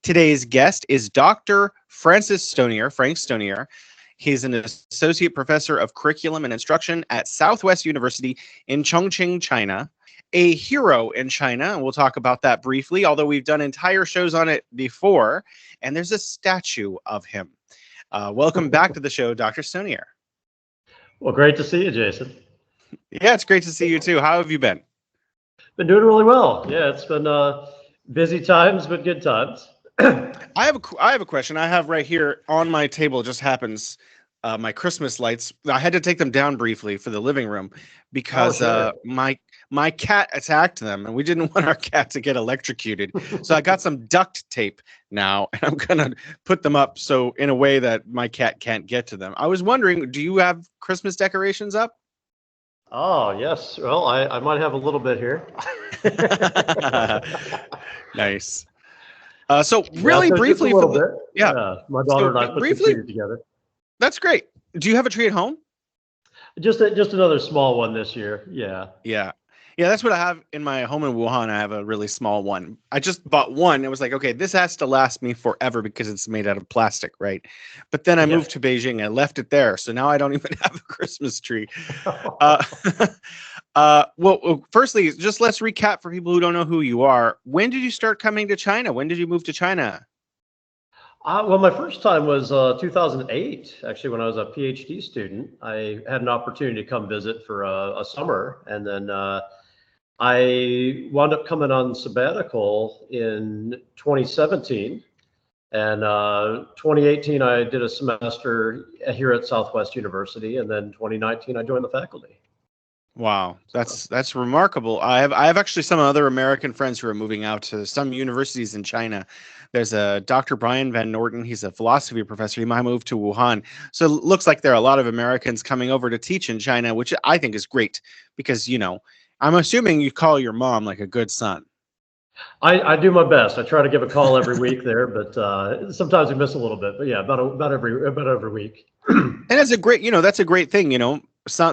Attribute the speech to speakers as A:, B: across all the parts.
A: Today's guest is Dr. Frank Stonier. He's an associate professor of curriculum and instruction at Southwest University in Chongqing, China. A hero in China, and we'll talk about that briefly, although we've done entire shows on it before, and there's a statue of him. Welcome back to the show, Dr. Stonier.
B: Well, great to see you, Jason.
A: Yeah, it's great to see you too. How have you been?
B: Been doing really well. Yeah, it's been busy times, but good times.
A: I have a question. I have right here on my table, just happens, my Christmas lights. I had to take them down briefly for the living room because my cat attacked them, and we didn't want our cat to get electrocuted. So I got some duct tape now, and I'm gonna put them up so in a way that my cat can't get to them. I was wondering, do you have Christmas decorations up?
B: Oh, yes. Well, I might have a little bit here.
A: Nice. So really briefly,
B: a little bit.
A: Yeah.
B: My daughter and I put the tree together.
A: That's great. Do you have a tree at home?
B: Just another small one this year. Yeah.
A: Yeah, that's what I have in my home in Wuhan. I have a really small one. I just bought one. It was like, okay, this has to last me forever because it's made out of plastic, right? But then I moved to Beijing and left it there. So now I don't even have a Christmas tree. Well, firstly, just let's recap for people who don't know who you are. When did you start coming to China? When did you move to China?
B: Well, my first time was 2008, actually, when I was a PhD student. I had an opportunity to come visit for a summer, and then I wound up coming on sabbatical in 2017. And 2018, I did a semester here at Southwest University, and then 2019, I joined the faculty.
A: Wow, that's remarkable. I have actually some other American friends who are moving out to some universities in China. There's a Dr. Brian Van Norton. He's a philosophy professor. He might move to Wuhan. So it looks like there are a lot of Americans coming over to teach in China, which I think is great because, I'm assuming you call your mom like a good son.
B: I do my best. I try to give a call every week there, but sometimes we miss a little bit. But yeah, about every week.
A: And that's a great, that's a great thing,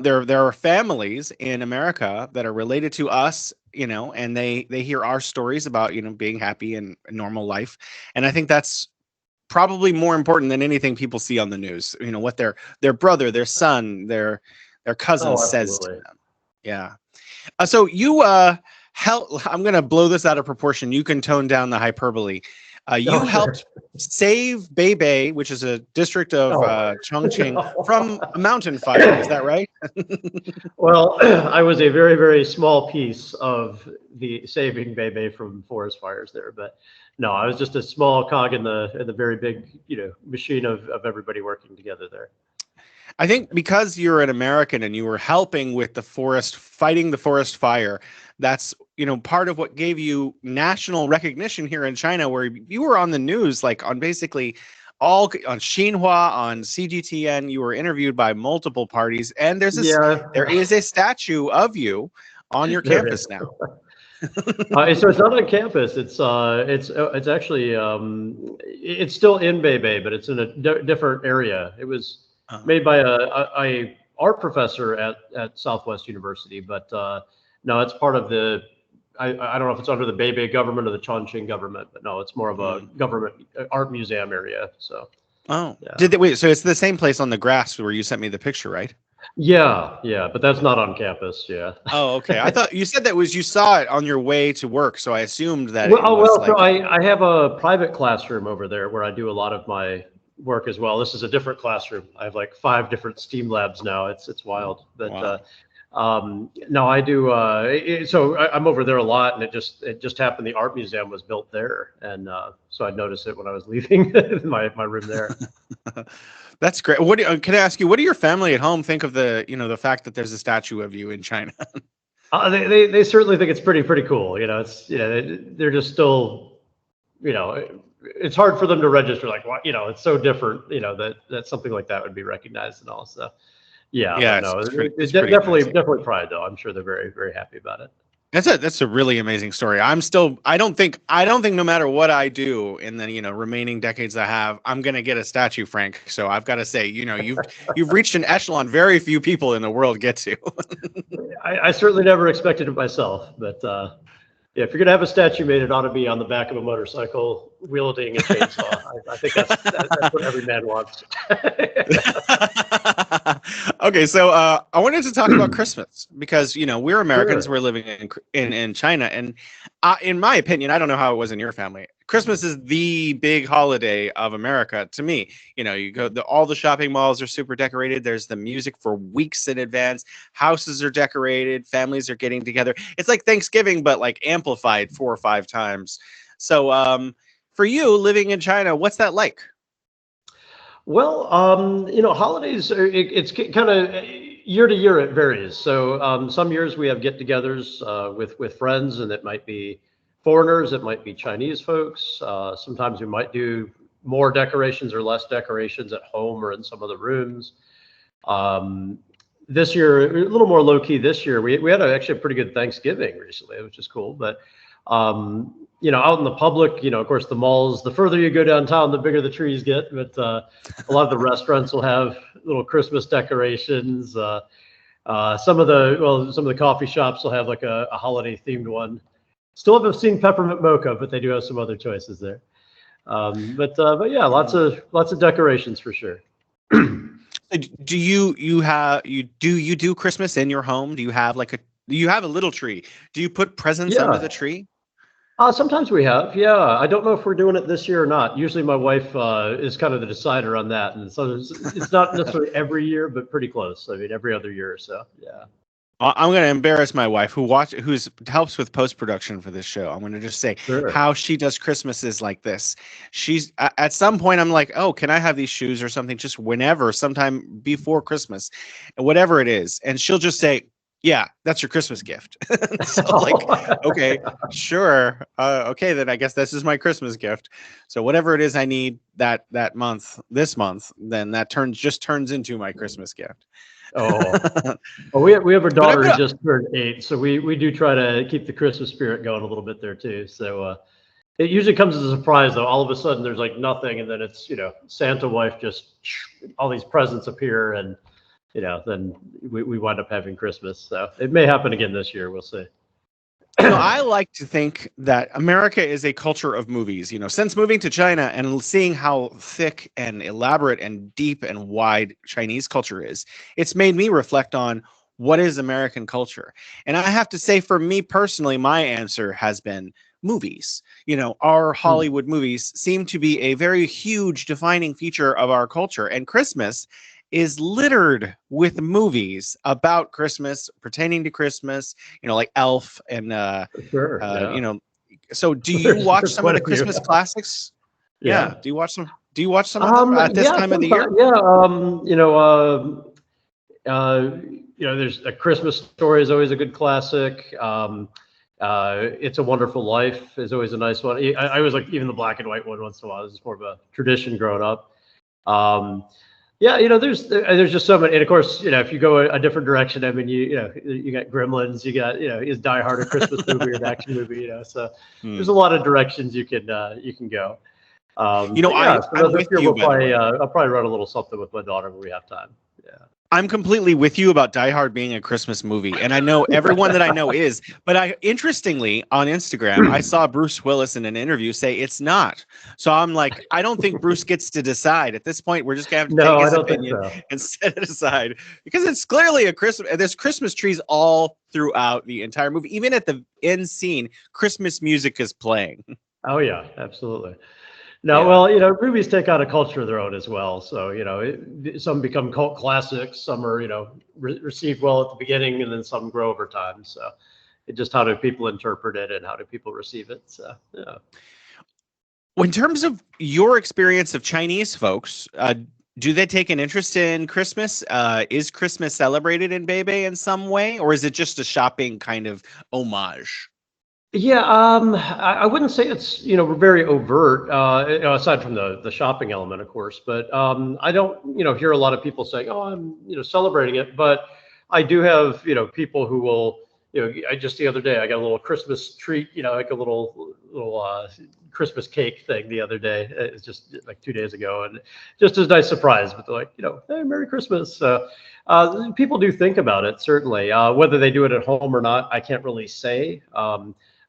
A: there are families in America that are related to us, and they hear our stories about, being happy and a normal life. And I think that's probably more important than anything people see on the news, what their brother, their son, their cousin says to them. Yeah. So you I'm going to blow this out of proportion. You can tone down the hyperbole. You helped save Beibei, which is a district of Chongqing, from a mountain fire. Is that right?
B: Well, I was a very, very small piece of the saving Beibei from forest fires there, but no, I was just a small cog in the very big, machine of everybody working together there.
A: I think because you're an American and you were helping with fighting the forest fire, that's, part of what gave you national recognition here in China, where you were on the news, like on basically on Xinhua, on CGTN. You were interviewed by multiple parties, and there is a statue of you on your campus now.
B: So it's not on campus. It's actually it's still in Beibei, but it's in a different area. It was made by a art professor at Southwest University, but no, it's part of the. I don't know if it's under the Beibei government or the Chongqing government, but no, it's more of a government art museum area. So.
A: Oh, yeah. So it's the same place on the grass where you sent me the picture, right?
B: Yeah, but that's not on campus. Yeah.
A: Oh, okay. I thought you said you saw it on your way to work, so I assumed that.
B: So I have a private classroom over there where I do a lot of my work as well. This is a different classroom. I have like 5 different STEAM labs now. It's wild, but. Wow. No, I do. So I'm over there a lot, and it just happened. The art museum was built there, and so I noticed it when I was leaving my room there.
A: That's great. Can I ask you? What do your family at home think of the fact that there's a statue of you in China?
B: They certainly think it's pretty cool. They're just still, it's hard for them to register. Like, what? It's so different. That something like that would be recognized and all. So. Yeah, no, it's definitely pride though. I'm sure they're very, very happy about it.
A: That's a really amazing story. I don't think no matter what I do in the remaining decades I have, I'm gonna get a statue, Frank. So I've got to say, you've reached an echelon very few people in the world get to.
B: I certainly never expected it myself, but if you're gonna have a statue made, it ought to be on the back of a motorcycle wielding a chainsaw. I think that's what every man wants.
A: Okay, so I wanted to talk about Christmas because we're Americans,
B: Sure.
A: we're living in China, and in my opinion, I don't know how it was in your family. Christmas is the big holiday of America to me. You go, all the shopping malls are super decorated. There's the music for weeks in advance. Houses are decorated. Families are getting together. It's like Thanksgiving, but like amplified 4 or 5 times. So, for you living in China, what's that like?
B: Well, holidays it's kind of year to year it varies. So some years we have get-togethers with friends, and it might be foreigners, it might be Chinese folks. Sometimes we might do more decorations or less decorations at home or in some of the rooms. This year, a little more low key. This year, we had actually a pretty good Thanksgiving recently, which is cool. But out in the public, of course, the malls. The further you go downtown, the bigger the trees get. But a lot of the restaurants will have little Christmas decorations. Some of the coffee shops will have like a holiday themed one. Still haven't seen peppermint mocha, but they do have some other choices there. But yeah, lots of decorations for sure.
A: Do you do Christmas in your home? Do you have a little tree? Do you put presents under the tree?
B: Sometimes we have, yeah. I don't know if we're doing it this year or not. Usually my wife is kind of the decider on that. And so it's not necessarily every year, but pretty close. I mean, every other year or so, yeah.
A: I'm going to embarrass my wife who helps with post-production for this show. I'm going to just say how she does Christmases like this. She's at some point I'm like, oh, can I have these shoes or something just whenever, sometime before Christmas, whatever it is. And she'll just say, yeah, that's your Christmas gift. So okay, sure. Okay, then I guess this is my Christmas gift. So whatever it is I need this month, then that turns into my Christmas gift.
B: Well, we have a daughter who just turned 8, so we do try to keep the Christmas spirit going a little bit there too. So it usually comes as a surprise though. All of a sudden there's like nothing, and then it's Santa wife just all these presents appear, and then we wind up having Christmas. So it may happen again this year. We'll see.
A: I like to think that America is a culture of movies. Since moving to China and seeing how thick and elaborate and deep and wide Chinese culture is, it's made me reflect on what is American culture. And I have to say, for me personally, my answer has been movies. Our Hollywood movies seem to be a very huge defining feature of our culture. And Christmas is littered with movies about Christmas, pertaining to Christmas, like Elf and so do you watch some of the Christmas classics? Yeah. Do you watch some of them at this time of the year?
B: There's A Christmas Story is always a good classic. It's a Wonderful Life is always a nice one. I was like, even the black and white one once in a while. This is more of a tradition growing up. There's just so many, and of course, if you go a different direction, I mean, you got Gremlins, you got is Die Hard a Christmas movie or an action movie, so there's a lot of directions you can go.
A: I'm with you.
B: I'll probably run a little something with my daughter when we have time. Yeah.
A: I'm completely with you about Die Hard being a Christmas movie, and I know everyone that I know is. But interestingly, on Instagram, I saw Bruce Willis in an interview say it's not. So I'm like, I don't think Bruce gets to decide at this point. We're just gonna have to take his opinion and set it aside, because it's clearly a Christmas. There's Christmas trees all throughout the entire movie. Even at the end scene, Christmas music is playing.
B: Oh yeah, absolutely. No, well, movies take on a culture of their own as well. So, some become cult classics, some are, received well at the beginning, and then some grow over time. So it just, how do people interpret it and how do people receive it? So, yeah.
A: In terms of your experience of Chinese folks, do they take an interest in Christmas? Is Christmas celebrated in Beibei in some way, or is it just a shopping kind of homage?
B: Yeah, I wouldn't say it's very overt, aside from the shopping element, of course. But I don't hear a lot of people saying, "Oh, I'm celebrating it." But I do have people who will I just the other day I got a little Christmas treat, like a little Christmas cake thing the other day. It's just like 2 days ago, and just a nice surprise. But they're like, hey, Merry Christmas. So people do think about it, certainly. Whether they do it at home or not, I can't really say.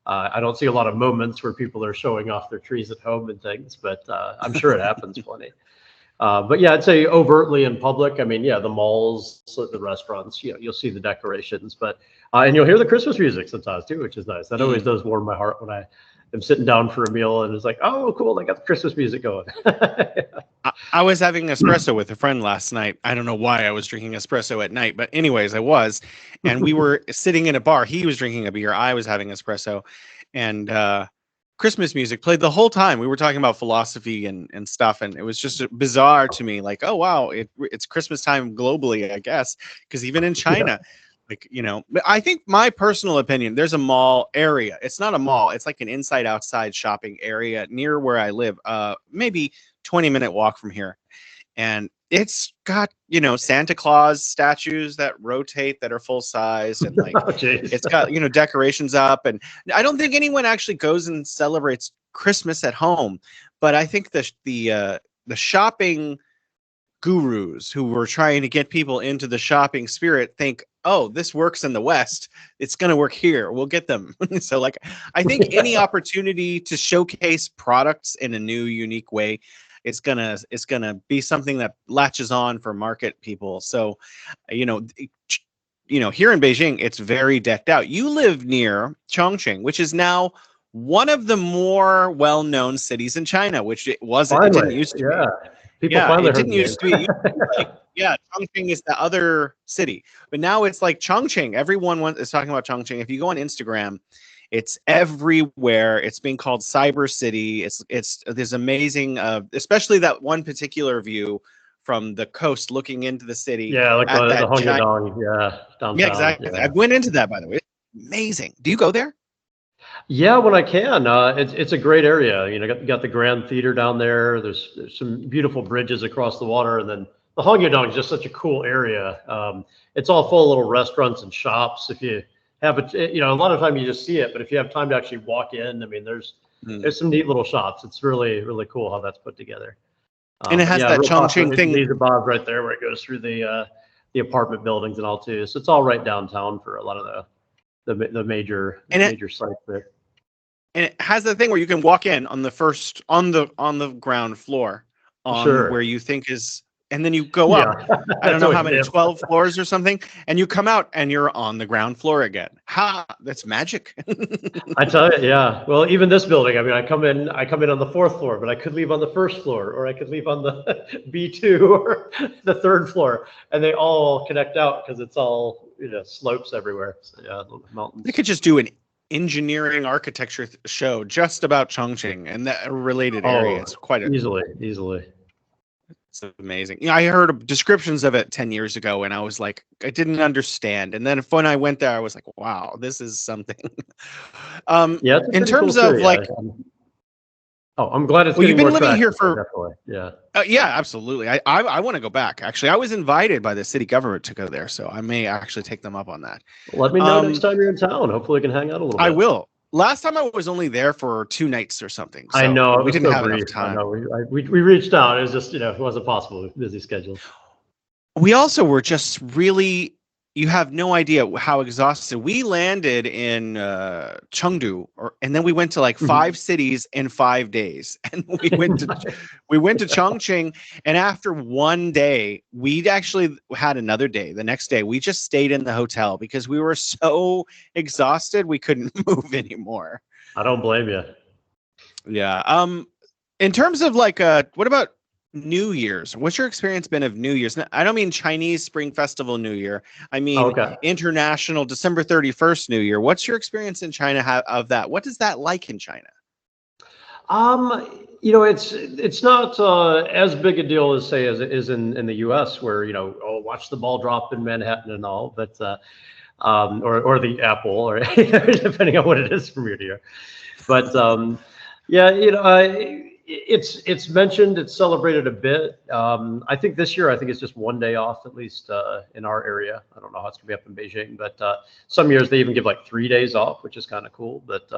B: I don't see a lot of moments where people are showing off their trees at home and things, but I'm sure it happens plenty. But yeah, I'd say overtly in public. I mean, yeah, the malls, the restaurants, you'll see the decorations, but and you'll hear the Christmas music sometimes too, which is nice. That always does warm my heart when I am sitting down for a meal and it's like, oh, cool, they got the Christmas music going.
A: I was having espresso with a friend last night. I don't know why I was drinking espresso at night, but anyways, I was, and we were sitting in a bar. He was drinking a beer. I was having espresso, and Christmas music played the whole time. We were talking about philosophy and stuff, and it was just bizarre to me. Like, oh wow, it's Christmas time globally, I guess, because even in China, like I think my personal opinion, there's a mall area. It's not a mall. It's like an inside outside shopping area near where I live. Maybe 20-minute walk from here, and it's got Santa Claus statues that rotate that are full size, and like it's got decorations up, and I don't think anyone actually goes and celebrates Christmas at home, but I think the shopping gurus who were trying to get people into the shopping spirit think, oh, this works in the West, it's going to work here, we'll get them. So like I think any opportunity to showcase products in a new unique way, it's gonna be something that latches on for market people. So here in Beijing, it's very decked out. You live near Chongqing, which is now one of the more well-known cities in China, which it didn't used to be.
B: People finally
A: it didn't used to be. Chongqing is the other city, but now it's like Chongqing. Everyone is talking about Chongqing. If you go on Instagram, it's everywhere. It's being called Cyber City. It's this amazing, especially that one particular view from the coast looking into the city.
B: Yeah, like the Hongyadong, downtown.
A: Yeah, exactly. Yeah. I went into that, by the way. It's amazing. Do you go there?
B: Yeah, when I can. It's a great area. Got the Grand Theater down there. There's some beautiful bridges across the water, and then the Hongyadong is just such a cool area. It's all full of little restaurants and shops. If you have a lot of time you just see it, but if you have time to actually walk in, I mean, there's some neat little shops. It's really, really cool how that's put together.
A: And it has that Chongqing thing.
B: There's a bob right there where it goes through the apartment buildings and all too. So it's all right downtown for a lot of the major sites there.
A: And it has the thing where you can walk in on the ground floor where you think is. And then you go up, I don't know how many, 12 floors or something, and you come out and you're on the ground floor again. That's magic.
B: I tell you, yeah. Well, even this building, I mean, I come in on the 4th floor, but I could leave on the 1st floor, or I could leave on the B2 or the 3rd floor, and they all connect out because it's all slopes everywhere. So mountains.
A: They could just do an engineering architecture show just about Chongqing and that related area. It's quite
B: easily.
A: It's amazing. I heard descriptions of it 10 years ago, and I was like, I didn't understand. And then when I went there, I was like, wow, this is something. In terms of
B: I'm glad it's.
A: Well, you've been living here for.
B: Definitely.
A: Yeah, absolutely. I want to go back. Actually, I was invited by the city government to go there, so I may actually take them up on that.
B: Let me know next time you're in town. Hopefully, we can hang out a little bit.
A: I will. Last time I was only there for 2 nights or something. So
B: I know
A: we didn't have enough time.
B: We reached out. It was just it wasn't possible. Busy schedule.
A: We also were just really. You have no idea how exhausted. We landed in Chengdu, and then we went to like 5 cities in 5 days, and we went to Chongqing. And after one day, we actually had another day. The next day, we just stayed in the hotel because we were so exhausted we couldn't move anymore.
B: I don't blame you.
A: Yeah. In terms of like, what about New Year's? What's your experience been of New Year's? I don't mean Chinese Spring Festival New Year. I mean international December 31st New Year. What's your experience in China of that? What is that like in China?
B: It's not as big a deal as say as it is in the U.S. where watch the ball drop in Manhattan and all, but or the apple, or depending on what it is from year to year. But it's mentioned, it's celebrated a bit. I think this year, it's just one day off, at least in our area. I don't know how it's gonna be up in Beijing, but some years they even give like 3 days off, which is kind of cool. But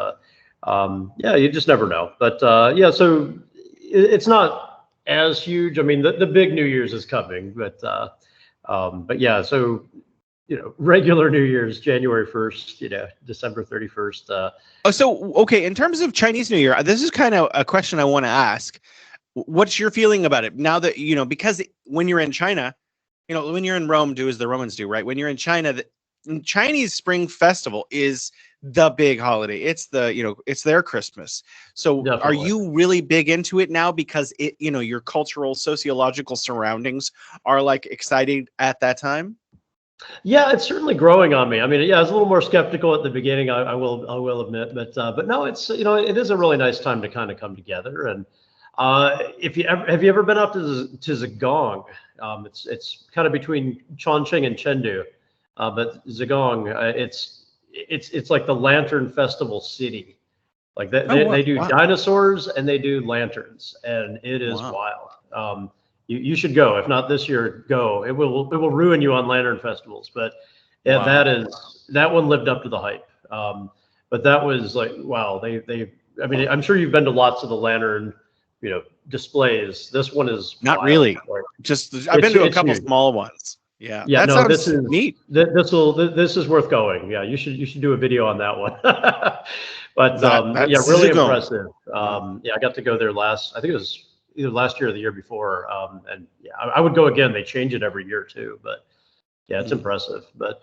B: you just never know. But so it's not as huge. I mean, the big New Year's is coming, but yeah. So regular New Year's, January 1st, December 31st.
A: Oh, so okay, in terms of Chinese New Year, this is kind of a question I want to ask. What's your feeling about it now that, because when you're in China, when you're in Rome, do as the Romans do, right? When you're in China, the Chinese Spring Festival is the big holiday. It's it's their Christmas. So are
B: Definitely.
A: you really big into it now because your cultural, sociological surroundings are like exciting at that time?
B: Yeah, it's certainly growing on me. I mean, yeah, I was a little more skeptical at the beginning. I will admit, but no, it's it is a really nice time to kind of come together. And if have you ever been up to Zhejiang? It's kind of between Chongqing and Chengdu, but Zhejiang, it's like the Lantern Festival city. Like they do
A: Wow.
B: dinosaurs and they do lanterns, and it is
A: Wow.
B: wild. You should go. If not this year, go. It will ruin you on lantern festivals, but yeah,
A: Wow.
B: that one lived up to the hype. But that was like, wow. I mean, I'm sure you've been to lots of the lantern, displays. This one is
A: Not
B: wild.
A: really.
B: Like,
A: Just I've been to a
B: it's
A: couple
B: huge.
A: small ones. Yeah,
B: Yeah,
A: that
B: no, this
A: sounds
B: is
A: neat.
B: this is worth going. Yeah, you should do a video on that one. But yeah,
A: That's
B: really
A: Zigong.
B: impressive.
A: Wow.
B: Yeah, I got to go there I think it was either last year or the year before. And yeah, I would go again. They change it every year too. But yeah, it's
A: Mm.
B: impressive. But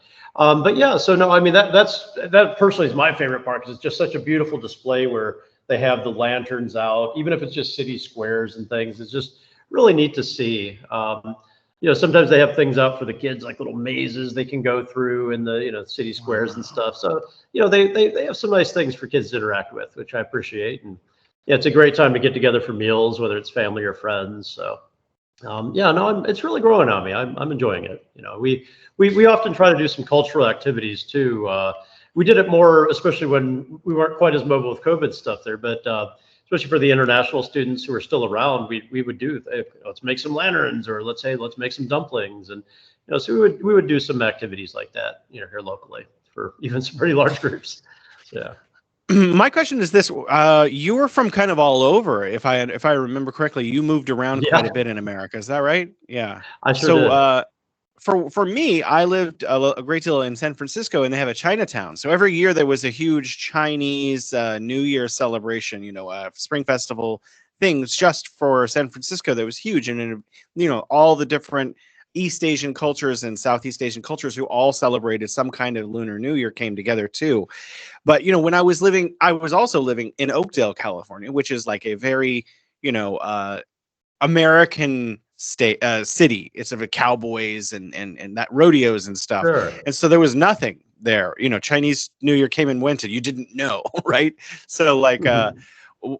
B: yeah, so no, I mean that personally is my favorite part because it's just such a beautiful display where they have the lanterns out, even if it's just city squares and things. It's just really neat to see. Sometimes they have things out for the kids, like little mazes they can go through in the city squares and
A: Wow.
B: stuff. So they have some nice things for kids to interact with, which I appreciate. And yeah, it's a great time to get together for meals, whether it's family or friends. So yeah, no, it's really growing on me. I'm enjoying it. We often try to do some cultural activities too. We did it more, especially when we weren't quite as mobile with COVID stuff there, but especially for the international students who are still around, we would do, let's make some lanterns, or let's make some dumplings, and so we would do some activities like that here locally for even some pretty large groups. Yeah.
A: My question is this: you were from kind of all over, if I remember correctly. You moved around quite a
B: Yeah,
A: bit in America. Is that right? Yeah.
B: I sure
A: So
B: did.
A: for me, I lived a great deal in San Francisco, and they have a Chinatown. So every year there was a huge Chinese New Year celebration. Spring festival things just for San Francisco that was huge, and all the different East Asian cultures and Southeast Asian cultures who all celebrated some kind of Lunar New Year came together too. But when I was also living in Oakdale, California, which is like a very American state city. It's of a cowboys and that rodeos and stuff.
B: Sure.
A: And so there was nothing there. Chinese New Year came and went, and you didn't know, right? So like,
B: Mhm.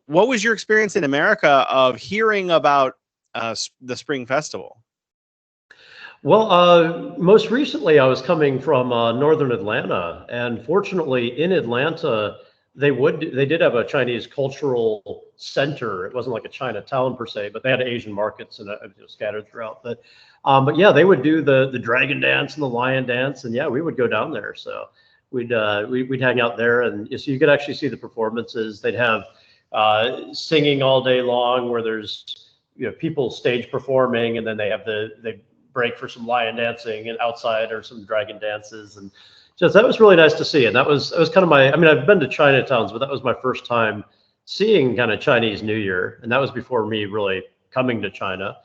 A: what was your experience in America of hearing about the Spring Festival?
B: Well, most recently, I was coming from northern Atlanta, and fortunately, in Atlanta, they did have a Chinese cultural center. It wasn't like a Chinatown per se, but they had Asian markets and scattered throughout. But yeah, they would do the dragon dance and the lion dance, and yeah, we would go down there. So we'd hang out there, and so you could actually see the performances. They'd have singing all day long, where there's people stage performing, and then they break for some lion dancing and outside, or some dragon dances. And just that was really nice to see. And that was kind of I mean, I've been to Chinatowns, but that was my first time seeing kind of Chinese New Year, and that was before me really coming to China.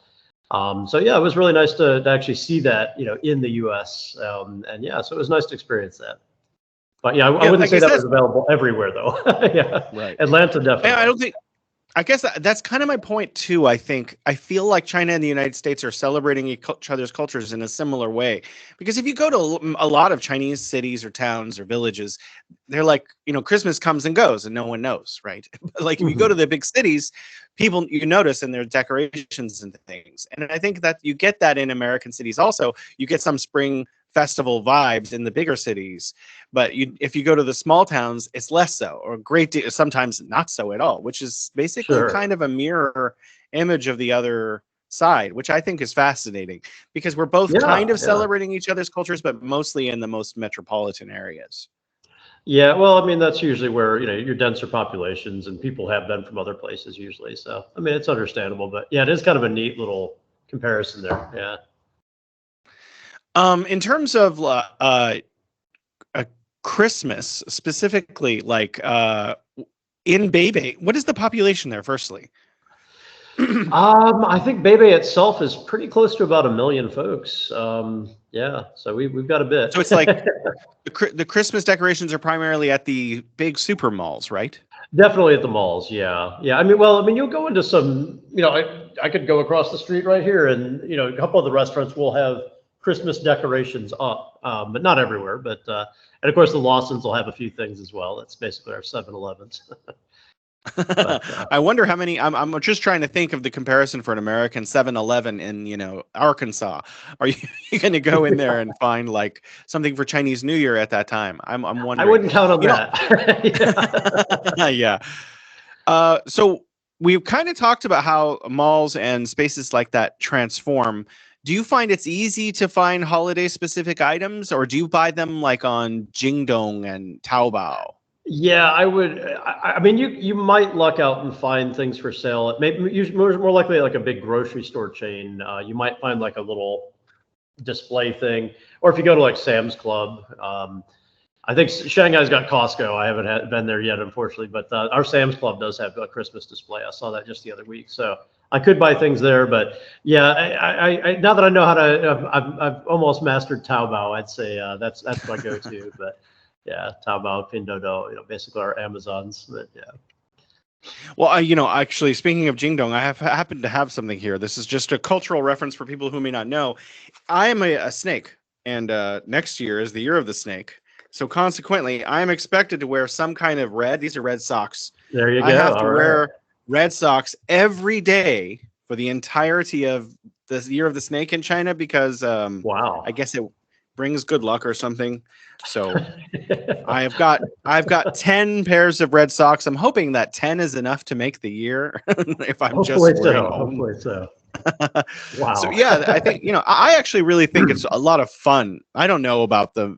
B: So yeah, it was really nice to actually see that in the U.S. And yeah, so it was nice to experience that. But yeah, I
A: Yeah, I
B: wouldn't say
A: guess
B: that was
A: that's
B: available everywhere though. Yeah,
A: right.
B: Atlanta
A: I
B: definitely.
A: don't think I guess that's kind of my point too. I feel like China and the United States are celebrating each other's cultures in a similar way. Because if you go to a lot of Chinese cities or towns or villages, they're like, Christmas comes and goes and no one knows, right? But like if you go to
B: Mhm.
A: the big cities, people you notice in their decorations and things. And I think that you get that in American cities also. You get some spring festival vibes in the bigger cities, but if you go to the small towns, it's less so, or a great deal, sometimes not so at all, which is basically
B: Sure.
A: kind of a mirror image of the other side, which I think is fascinating because we're both kind
B: Yeah,
A: of
B: yeah.
A: celebrating each other's cultures, but mostly in the most metropolitan areas.
B: Yeah, well, I mean, that's usually where, your denser populations and people have been from other places usually. So, I mean, it's understandable, but yeah, it is kind of a neat little comparison there. Yeah.
A: In terms of Christmas specifically, like in Beibei, what is the population there? Firstly,
B: I think Bebe itself is pretty close to about 1 million folks. Yeah, so we've got a bit.
A: so it's like the Christmas decorations are primarily at the big super malls, right?
B: Definitely at the malls. Yeah, yeah. I mean, you'll go into some. I could go across the street right here, and a couple of the restaurants will have Christmas decorations up, but not everywhere. But and of course, the Lawsons will have a few things as well. That's basically our 7-Elevens. But
A: I wonder how many. I'm just trying to think of the comparison for an American 7-Eleven in Arkansas. Are you going to go in there and find like something for Chinese New Year at that time? I'm
B: I
A: wondering.
B: wouldn't count on that. Yeah.
A: Yeah. So we've kind of talked about how malls and spaces like that transform. Do you find it's easy to find holiday specific items, or do you buy them like on Jingdong and Taobao?
B: Yeah, I would. I mean, you might luck out and find things for sale. It maybe more likely like a big grocery store chain. You might find like a little display thing, or if you go to like Sam's Club. I think Shanghai's got Costco. I haven't been there yet, unfortunately, but our Sam's Club does have a Christmas display. I saw that just the other week, so I could buy things there. But yeah, I now that I know how to, I've almost mastered Taobao. I'd say that's my go-to. But yeah, Taobao, Pinduoduo, basically our Amazons. But yeah.
A: Well, actually, speaking of Jingdong, I happen to have something here. This is just a cultural reference for people who may not know. I am a snake, and next year is the year of the snake. So consequently, I am expected to wear some kind of red. These are red socks.
B: There you go.
A: I have to wear red socks every day for the entirety of the year of the snake in China because
B: wow,
A: I guess it brings good luck or something. So I've got 10 pairs of red socks. I'm hoping that 10 is enough to make the year if I'm
B: hopefully
A: just
B: so. Hopefully so. Wow.
A: So yeah, I think I actually really think it's a lot of fun. I don't know about the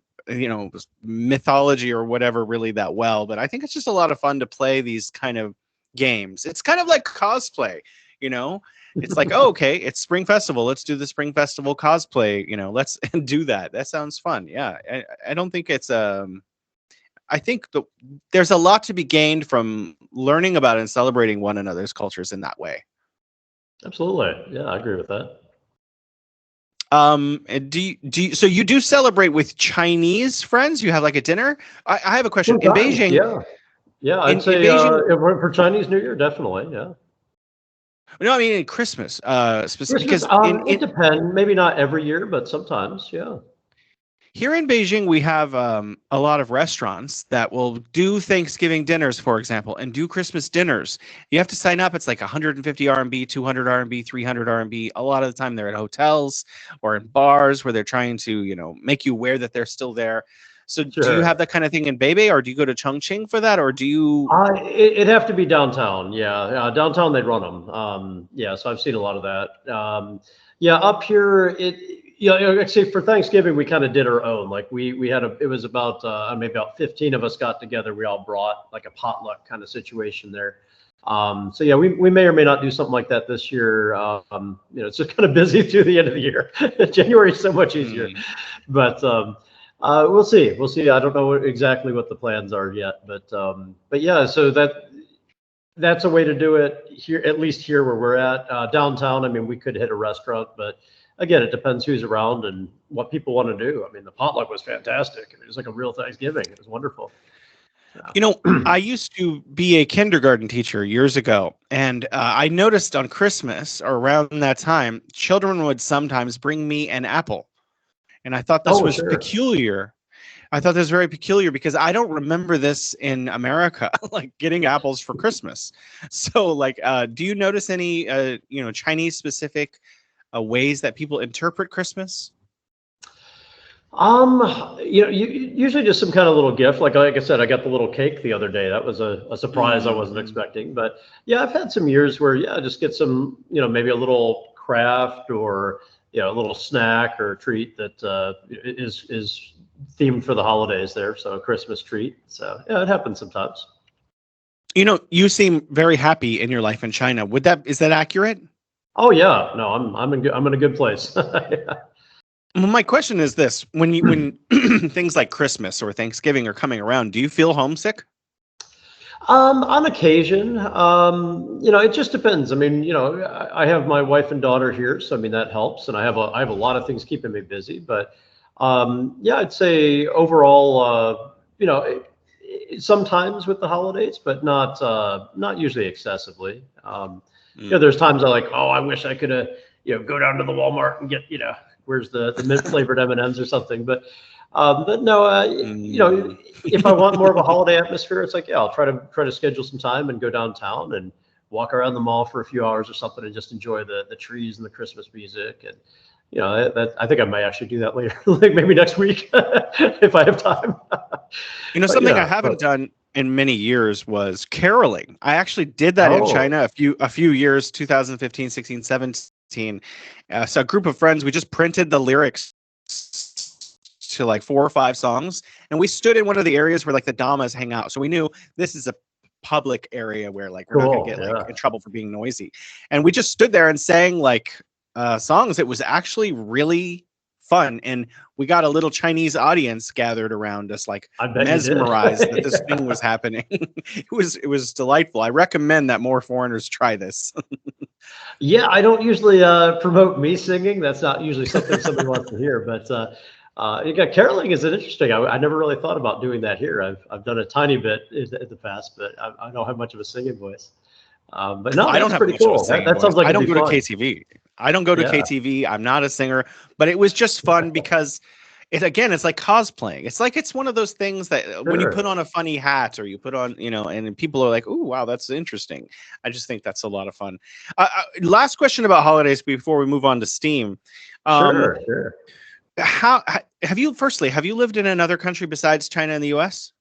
A: mythology or whatever really that well, but I think it's just a lot of fun to play these kind of games. It's kind of like cosplay, It's like, oh, okay, it's Spring Festival. Let's do the Spring Festival cosplay. Let's do that. That sounds fun. Yeah, I don't think it's I think there's a lot to be gained from learning about and celebrating one another's cultures in that way.
B: Absolutely. Yeah, I agree with that.
A: So you do celebrate with Chinese friends? You have like a dinner? I have a question. In Beijing,
B: yeah, I'd say for Chinese New Year, definitely, yeah.
A: No, I mean in Christmas, specifically because
B: it depends. Maybe not every year, but sometimes, yeah.
A: Here in Beijing, we have a lot of restaurants that will do Thanksgiving dinners, for example, and do Christmas dinners. You have to sign up. It's like 150 RMB, 200 RMB, 300 RMB. A lot of the time they're at hotels or in bars where they're trying to, make you aware that they're still there. So
B: Sure.
A: Do you have that kind of thing in Beibei, or do you go to Chongqing for that, or do you?
B: It'd have to be downtown. Yeah, downtown they'd run them. Yeah, so I've seen a lot of that. Yeah, up here actually for Thanksgiving we kind of did our own. Like we had it was about maybe about 15 of us got together. We all brought like a potluck kind of situation there. So yeah, we may or may not do something like that this year. It's just kind of busy through the end of the year. January is so much easier, but we'll see. We'll see. I don't know exactly what the plans are yet, but yeah. So that's a way to do it here, at least here where we're at downtown. I mean, we could hit a restaurant, but again, it depends who's around and what people want to do. I mean, the potluck was fantastic. It was like a real Thanksgiving. It was wonderful. Yeah.
A: I used to be a kindergarten teacher years ago, and I noticed on Christmas or around that time, children would sometimes bring me an apple. And I thought this was peculiar. I thought this was very peculiar because I don't remember this in America, like getting apples for Christmas. So, do you notice any, Chinese specific ways that people interpret Christmas?
B: Usually just some kind of little gift. Like I said, I got the little cake the other day. That was a surprise I wasn't expecting. But yeah, I've had some years where just get some, maybe a little craft or a little snack or treat that is themed for the holidays there. So a Christmas treat. So yeah, it happens sometimes.
A: You seem very happy in your life in China. Is that accurate?
B: Oh yeah, no, I'm in a good place. Yeah.
A: Well, my question is this: when things like Christmas or Thanksgiving are coming around, do you feel homesick?
B: On occasion, it just depends. I mean, I have my wife and daughter here, so I mean that helps, and I have a lot of things keeping me busy. But yeah, I'd say overall, sometimes with the holidays, but not usually excessively.
A: Mm.
B: There's times I like, oh, I wish I could have, go down to the Walmart and get, where's the mint flavored M&Ms or something. But no,
A: Mm.
B: if I want more of a holiday atmosphere, it's like, yeah, I'll try to schedule some time and go downtown and walk around the mall for a few hours or something and just enjoy the trees and the Christmas music. And I think I might actually do that later, like maybe next week if I have time. But
A: Something I
B: yeah, but
A: haven't done in many years was caroling. I actually did that in
B: oh,
A: China a few years, 2015, 16, 17. So a group of friends, we just printed the lyrics to like 4 or 5 songs, and we stood in one of the areas where like the Damas hang out. So we knew this is a public area where like we're not going to
B: cool.
A: get like
B: Yeah.
A: in trouble for being noisy. And we just stood there and sang like songs. It was actually really fun, and we got a little Chinese audience gathered around us, like
B: I bet you did.
A: mesmerized that this thing
B: Yeah.
A: was happening. It was delightful. I recommend that more foreigners try this.
B: Yeah, I don't usually promote me singing. That's not usually something somebody wants to hear. But yeah, caroling is an interesting. I never really thought about doing that here. I've done a tiny bit in the past, but I don't have much of a singing voice. But no,
A: I don't
B: that's
A: have
B: pretty
A: much of a
B: cool. That
A: singing
B: that
A: voice.
B: sounds like
A: I
B: it'd
A: don't
B: be
A: go to
B: fun.
A: KTV. I don't go to
B: Yeah,
A: KTV. I'm not a singer, but it was just fun because it's like cosplaying. It's like it's one of those things that when you put
B: sure,
A: on a funny hat or you put on, and people are like, "Ooh, wow, that's interesting." I just think that's a lot of fun. Last question about holidays before we move on to Steam. Um,
B: sure.
A: have you lived in another country besides China and the US?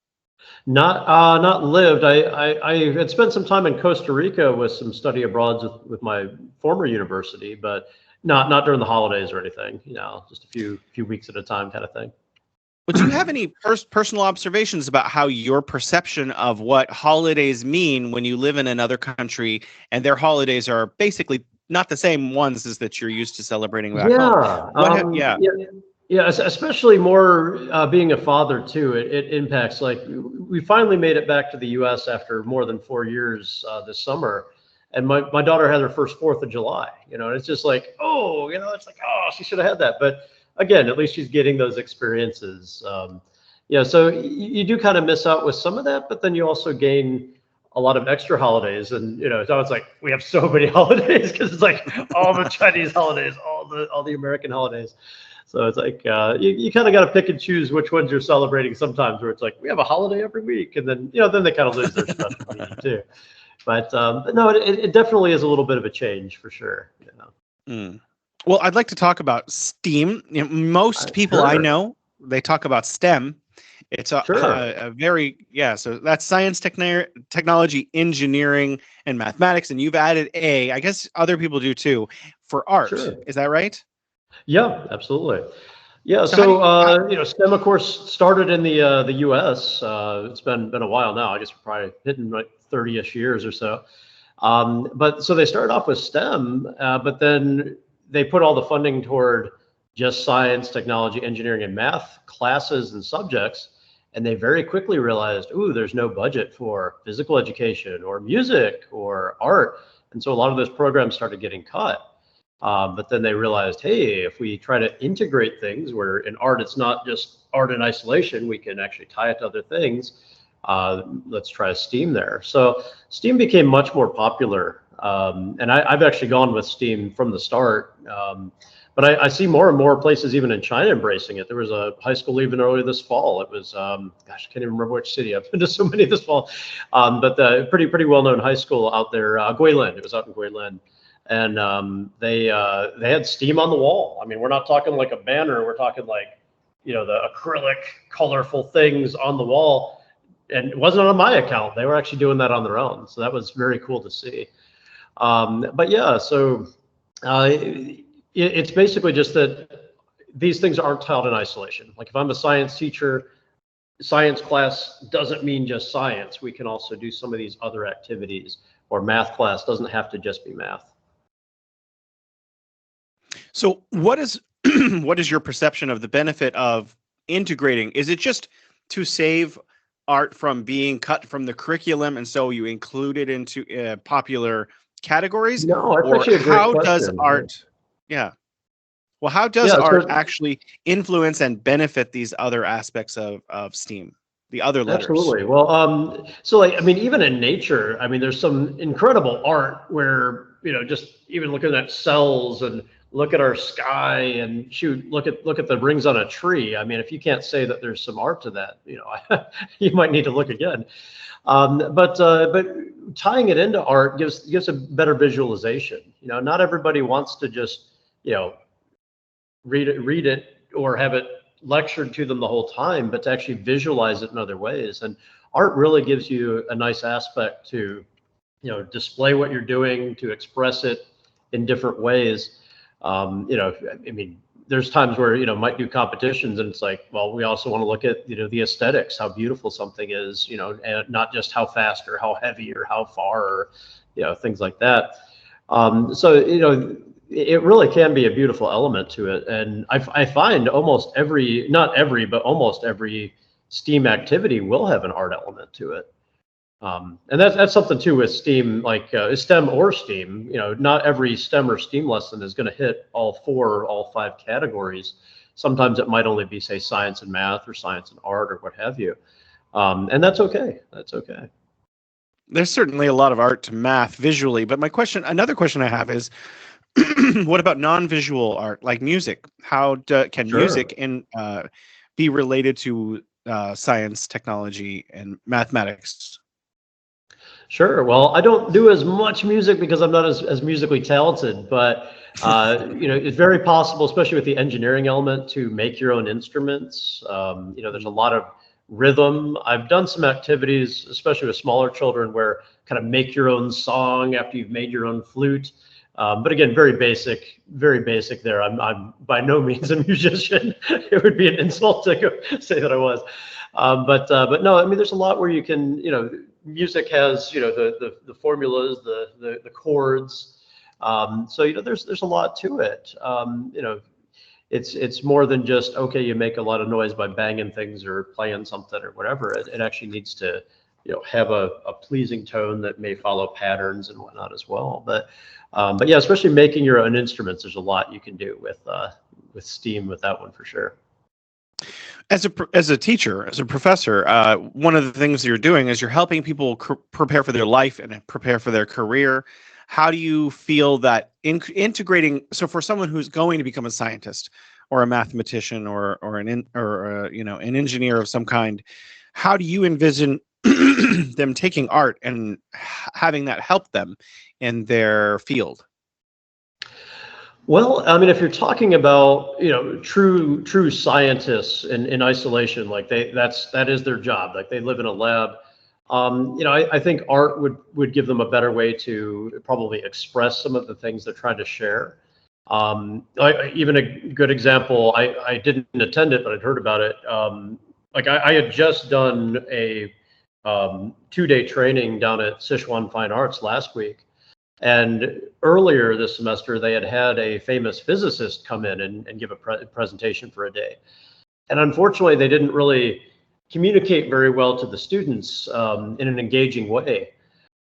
B: Not lived. I had spent some time in Costa Rica with some study abroads with my former university, but not during the holidays or anything. Just a few weeks at a time, kind of thing.
A: But do you have any personal observations about how your perception of what holidays mean when you live in another country and their holidays are basically not the same ones as that you're used to celebrating back home?
B: Yeah,
A: Yeah.
B: yeah. Especially more being a father too. It impacts. Like we finally made it back to the U.S. after more than 4 years this summer, and my daughter had her first Fourth of July. And it's just like, oh, it's like, oh, she should have had that. But again, at least she's getting those experiences. So you do kind of miss out with some of that, but then you also gain a lot of extra holidays. And so it's like we have so many holidays because it's like all the Chinese holidays, all the American holidays. So it's like you kind of got to pick and choose which ones you're celebrating sometimes, where it's like we have a holiday every week, and then they kind of lose their special meaning too. But no, it definitely is a little bit of a change for sure.
A: Mm. Well, I'd like to talk about STEAM. Most people I
B: Sure,
A: know, they talk about STEM. It's
B: sure,
A: a very, yeah. So that's science, technology, engineering, and mathematics. And you've added A. I guess other people do too for art.
B: sure.
A: Is that right?
B: Yeah, absolutely. Yeah,
A: So how do
B: so
A: you,
B: STEM, of course, started in the U.S. It's been a while now. I guess we're probably hitting like 30-ish years or so. But so they started off with STEM, but then they put all the funding toward just science, technology, engineering, and math classes and subjects. And they very quickly realized, ooh, there's no budget for physical education or music or art. And so a lot of those programs started getting cut. But then they realized, hey, if we try to integrate things where in art, it's not just art in isolation, we can actually tie it to other things. Let's try STEAM there. So STEAM became much more popular. And I've actually gone with STEAM from the start. But I see more and more places, even in China, embracing it. There was a high school even earlier this fall. It was, gosh, I can't even remember which city. I've been to so many this fall. But the pretty well-known high school out there, Guilin. It was out in Guilin. And they had STEAM on the wall. I mean, we're not talking like a banner. We're talking like, the acrylic, colorful things on the wall. And it wasn't on my account. They were actually doing that on their own. So that was very cool to see. But yeah, so it's basically just that these things aren't taught in isolation. Like if I'm a science teacher, science class doesn't mean just science. We can also do some of these other activities, or math class doesn't have to just be math.
A: so what is what is your perception of the benefit of integrating? Is it just to save art from being cut from the curriculum, and so you include it into popular categories?
B: No, that's
A: Or
B: actually a great
A: how does
B: question.
A: art, yeah, well, how does
B: Yeah,
A: art
B: so
A: actually influence and benefit these other aspects of STEAM, the other letters?
B: absolutely. Well, so like, I mean, even in nature, I mean, there's some incredible art where, just even looking at cells and look at our sky and shoot, look at the rings on a tree. I mean, if you can't say that there's some art to that, you might need to look again. But tying it into art gives a better visualization. Not everybody wants to just, read it or have it lectured to them the whole time, but to actually visualize it in other ways. And art really gives you a nice aspect to, display what you're doing, to express it in different ways. I mean, there's times where, might do competitions and it's like, well, we also want to look at, the aesthetics, how beautiful something is, and not just how fast or how heavy or how far, or, things like that. So, it really can be a beautiful element to it. And I find almost not every, but almost every STEAM activity will have an art element to it. And that's something too with STEAM, like STEM or STEAM. Not every STEM or STEAM lesson is going to hit all 4 or all 5 categories. Sometimes it might only be, say, science and math or science and art or what have you. And that's okay. That's okay.
A: There's certainly a lot of art to math visually, but another question I have is, what about non-visual art like music? How can
B: Sure.
A: music be related to science, technology, and mathematics?
B: Sure. Well, I don't do as much music because I'm not as musically talented, but it's very possible, especially with the engineering element, to make your own instruments. There's a lot of rhythm. I've done some activities, especially with smaller children, where kind of make your own song after you've made your own flute. But again, very basic there. I'm by no means a musician. It would be an insult to say that I was. But no, I mean, there's a lot where you can, music has, the formulas, the chords. So, there's a lot to it. It's more than just, okay, you make a lot of noise by banging things or playing something or whatever. It actually needs to, have a pleasing tone that may follow patterns and whatnot as well. But yeah, especially making your own instruments, there's a lot you can do with STEAM with that one for sure.
A: As a teacher, as a professor, one of the things you're doing is you're helping people prepare for their life and prepare for their career. How do you feel that integrating? So, for someone who's going to become a scientist or a mathematician or an engineer of some kind, how do you envision them taking art and having that help them in their field?
B: Well, I mean, if you're talking about, true scientists in isolation, like that is their job. Like they live in a lab. I think art would give them a better way to probably express some of the things they're trying to share. Even a good example, I didn't attend it, but I'd heard about it. Like I had just done a 2-day training down at Sichuan Fine Arts last week. And earlier this semester, they had a famous physicist come in and give a presentation for a day. And unfortunately, they didn't really communicate very well to the students in an engaging way.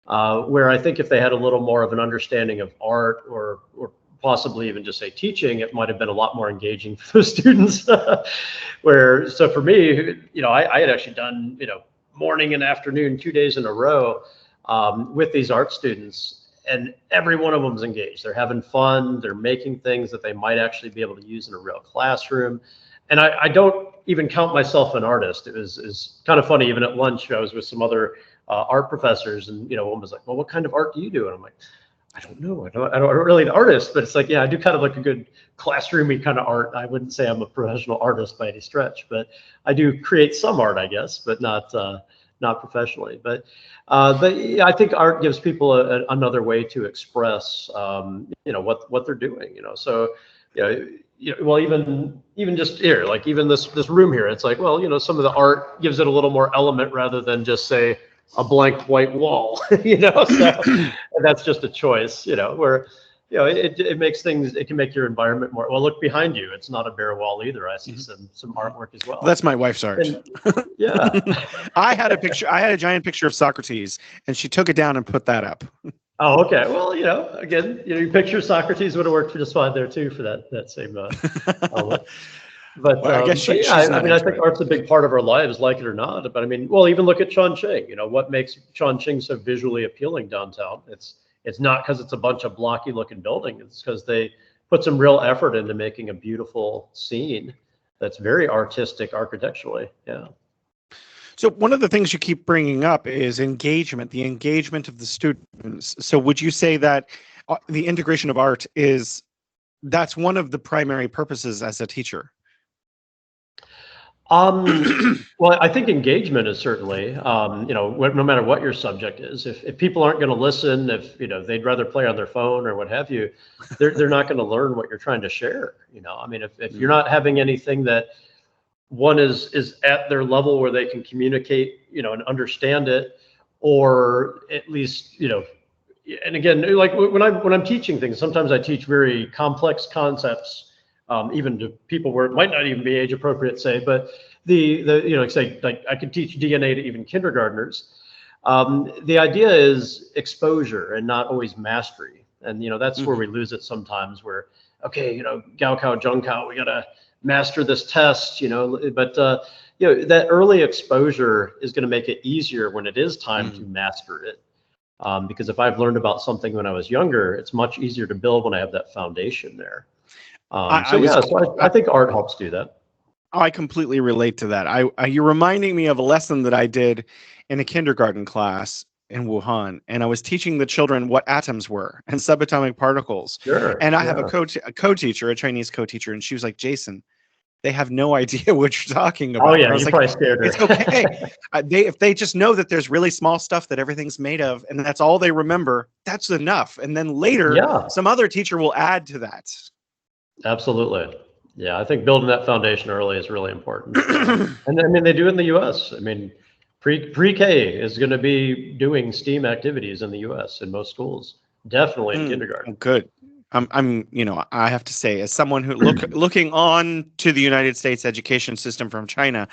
B: Where I think if they had a little more of an understanding of art or possibly even just say teaching, it might have been a lot more engaging for the students. So for me, I had actually done, morning and afternoon, 2 days in a row with these art students. And every one of them is engaged. They're having fun. They're making things that they might actually be able to use in a real classroom. And I don't even count myself an artist. It's kind of funny. Even at lunch, I was with some other art professors, and one was like, "Well, what kind of art do you do?" And I'm like, "I don't know. I'm not really an artist, but it's like, yeah, I do kind of like a good classroomy kind of art. I wouldn't say I'm a professional artist by any stretch, but I do create some art, I guess, but not professionally. But yeah, I think art gives people another way to express, what they're doing. So, well, even just here, like even this room here, it's like, well, some of the art gives it a little more element rather than just say a blank white wall. So that's just a choice. Where it makes things, it can make your environment more, well, look behind you. It's not a bare wall either. I see some artwork as well.
A: That's my wife's art.
B: And, yeah.
A: I had a giant picture of Socrates, and she took it down and put that up.
B: Oh, okay. Well, again, your picture of Socrates would have worked just fine there too for that same element. But,
A: well, I guess she's
B: I mean, I think art's a big part of our lives, like it or not. But I mean, well, even look at Chongqing. What makes Chongqing so visually appealing downtown? It's not because it's a bunch of blocky looking buildings. It's because they put some real effort into making a beautiful scene that's very artistic architecturally. Yeah.
A: So one of the things you keep bringing up is engagement, the engagement of the students. So would you say that the integration of art that's one of the primary purposes as a teacher?
B: Well, I think engagement is certainly, no matter what your subject is, if people aren't going to listen, if, they'd rather play on their phone or what have you, they're not going to learn what you're trying to share. I mean, if you're not having anything that one is at their level where they can communicate, and understand it, or at least, and again, like when I'm teaching things, sometimes I teach very complex concepts, even to people where it might not even be age appropriate, say, but say, like I could teach DNA to even kindergartners. The idea is exposure and not always mastery. And, that's where we lose it sometimes, where, okay, Gaokao, Zhengkao, we got to master this test, but, that early exposure is going to make it easier when it is time to master it. Because if I've learned about something when I was younger, it's much easier to build when I have that foundation there. I think art helps do that.
A: I completely relate to that. You're reminding me of a lesson that I did in a kindergarten class in Wuhan, and I was teaching the children what atoms were and subatomic particles.
B: Sure.
A: And I have a co-teacher, a Chinese co-teacher, and she was like, "Jason, they have no idea what you're talking about."
B: Oh yeah,
A: you're
B: probably scared her.
A: It's okay. If they just know that there's really small stuff that everything's made of, and that's all they remember, that's enough. And then later, some other teacher will add to that.
B: Absolutely. Yeah, I think building that foundation early is really important. And I mean, they do it in the U.S. I mean, pre-K is going to be doing STEAM activities in the U.S. in most schools, definitely in kindergarten.
A: Good. I have to say, as someone who looking on to the United States education system from China,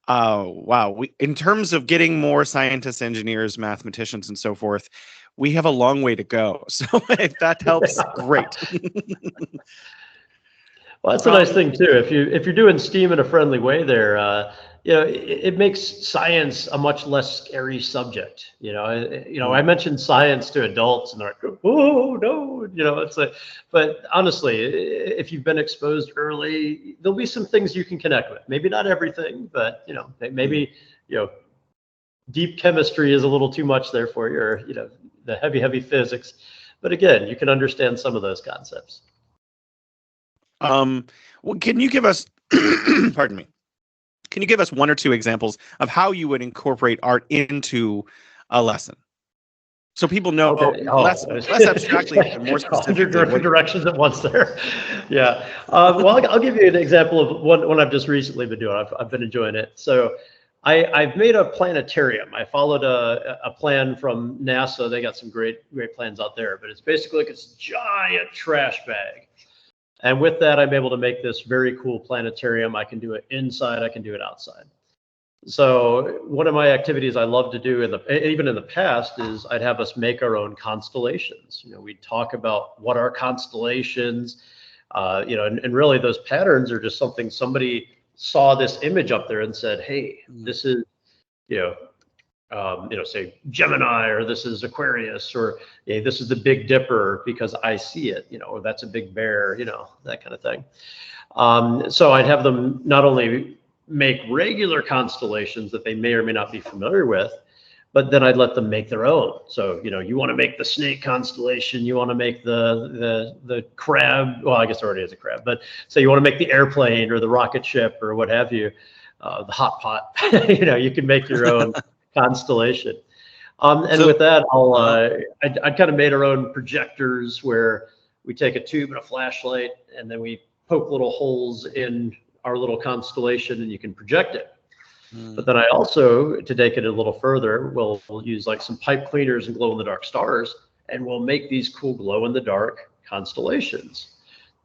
A: wow, in terms of getting more scientists, engineers, mathematicians, and so forth, we have a long way to go. So if that helps, great.
B: Well, that's a nice thing too. If you're doing STEAM in a friendly way there, it makes science a much less scary subject. I mentioned science to adults and they're like, oh no, it's like, but honestly, if you've been exposed early, there'll be some things you can connect with. Maybe not everything, but maybe deep chemistry is a little too much there for you, or the heavy physics. But again, you can understand some of those concepts.
A: Well, can you give us, pardon me, can you give us one or two examples of how you would incorporate art into a lesson? So people know less abstractly and more specifically.
B: 100 directions at once there. Yeah. Well, I'll give you an example of one I've just recently been doing. I've been enjoying it. So I've made a planetarium. I followed a plan from NASA. They got some great plans out there, but it's basically like this giant trash bag. And with that, I'm able to make this very cool planetarium. I can do it inside, I can do it outside. So one of my activities I love to do even in the past is I'd have us make our own constellations. We'd talk about what are constellations, and really those patterns are just something somebody saw this image up there and said, hey, this is, say Gemini, or this is Aquarius, or this is the Big Dipper because I see it, or that's a big bear, that kind of thing. So I'd have them not only make regular constellations that they may or may not be familiar with, but then I'd let them make their own. So, you want to make the snake constellation, you want to make the crab, well, I guess there already is a crab, but say you want to make the airplane or the rocket ship or what have you, the hot pot, you can make your own constellation. And with that, I'd kind of made our own projectors where we take a tube and a flashlight and then we poke little holes in our little constellation and you can project it. But then I also, to take it a little further, we'll use like some pipe cleaners and glow in the dark stars, and we'll make these cool glow in the dark constellations.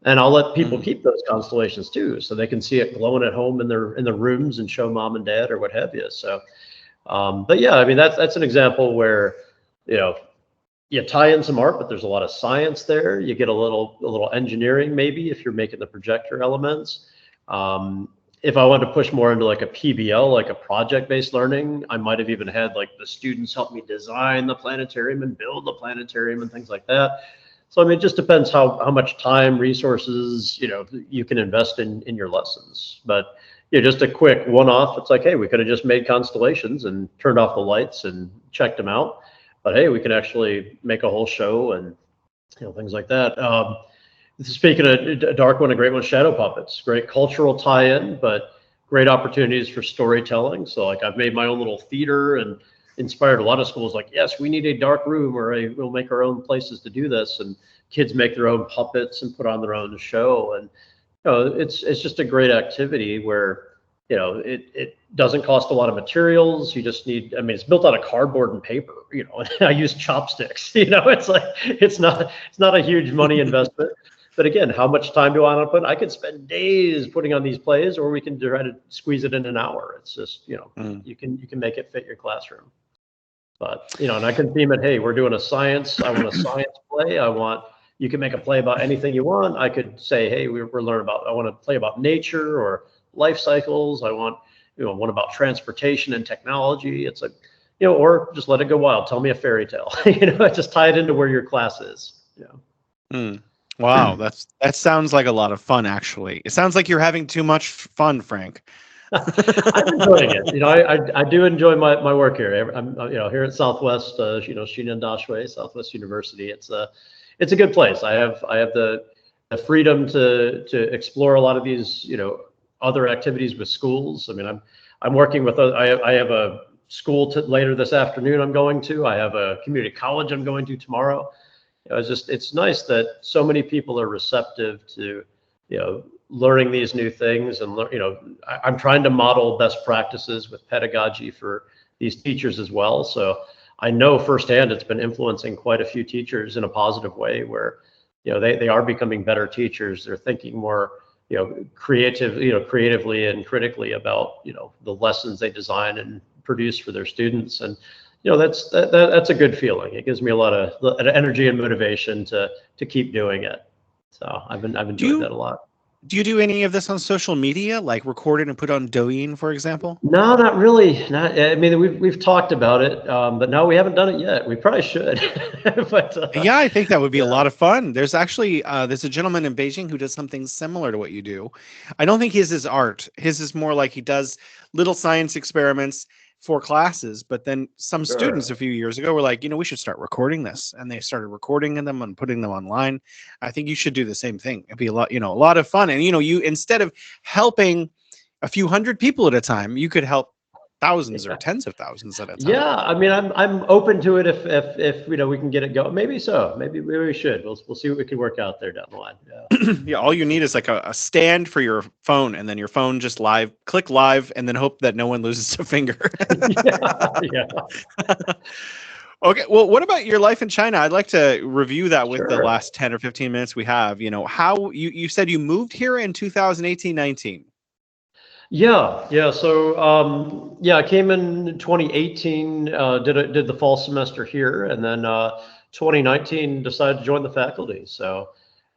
B: And I'll let people keep those constellations too, so they can see it glowing at home in their rooms and show mom and dad or what have you. So, but yeah, I mean, that's an example where, you tie in some art, but there's a lot of science there. You get a little engineering maybe if you're making the projector elements. If I wanted to push more into like a PBL, like a project-based learning, I might have even had like the students help me design the planetarium and build the planetarium and things like that. So I mean, it just depends how much time, resources, you can invest in your lessons. But just a quick one-off. It's like, hey, we could have just made constellations and turned off the lights and checked them out. But hey, we can actually make a whole show and things like that. Speaking of a dark one, a great one, shadow puppets. Great cultural tie-in, but great opportunities for storytelling. So like I've made my own little theater and inspired a lot of schools like, yes, we need a dark room, or we'll make our own places to do this. And kids make their own puppets and put on their own show. And it's just a great activity where it doesn't cost a lot of materials. You just need, I mean, it's built out of cardboard and paper, I use chopsticks, it's like, it's not a huge money investment. But again, how much time do I want to put? I could spend days putting on these plays, or we can try to squeeze it in an hour. It's just, you can make it fit your classroom. But, and I can theme it, hey, we're doing I want a science play. You can make a play about anything you want. I could say, hey, we're learning I want to play about nature or life cycles. I want, one about transportation and technology. It's like, or just let it go wild. Tell me a fairy tale, just tie it into where your class is.
A: Wow. That sounds like a lot of fun, actually. It sounds like you're having too much fun, Frank.
B: I'm enjoying it. I do enjoy my work here. I'm here at Southwest, Shinan Dashway, Southwest University. It's a good place. I have the freedom to explore a lot of these, other activities with schools. I mean, I'm working with, I have a school later this afternoon I'm going to. I have a community college I'm going to tomorrow. It's nice that so many people are receptive to, learning these new things. And, I'm trying to model best practices with pedagogy for these teachers as well. So I know firsthand it's been influencing quite a few teachers in a positive way where, they are becoming better teachers. They're thinking more, creatively and critically about, the lessons they design and produce for their students. And, that's a good feeling. It gives me a lot of energy and motivation to keep doing it. So I've enjoyed that a lot.
A: Do you do any of this on social media, like record it and put on Douyin, for example?
B: No, not really. I mean, we've talked about it, but no, we haven't done it yet. We probably should. But
A: yeah, I think that would be a lot of fun. There's actually there's a gentleman in Beijing who does something similar to what you do. I don't think his is art. His is more like he does little science experiments for classes, but then some students a few years ago were like, we should start recording this, and they started recording them and putting them online. I think you should do the same thing. It'd be a lot of fun. And you instead of helping a few hundred people at a time, you could help thousands or tens of thousands at a time.
B: Yeah, I mean, I'm open to it if we can get it going. Maybe so. Maybe we should. We'll see what we can work out there down the line. Yeah.
A: Yeah. All you need is like a stand for your phone, and then your phone just click live, and then hope that no one loses a finger.
B: Yeah.
A: Okay. Well, what about your life in China? I'd like to review that with the last 10 or 15 minutes we have. How you said you moved here in 2018-19.
B: Yeah. So I came in 2018, did the fall semester here, and then 2019 decided to join the faculty. So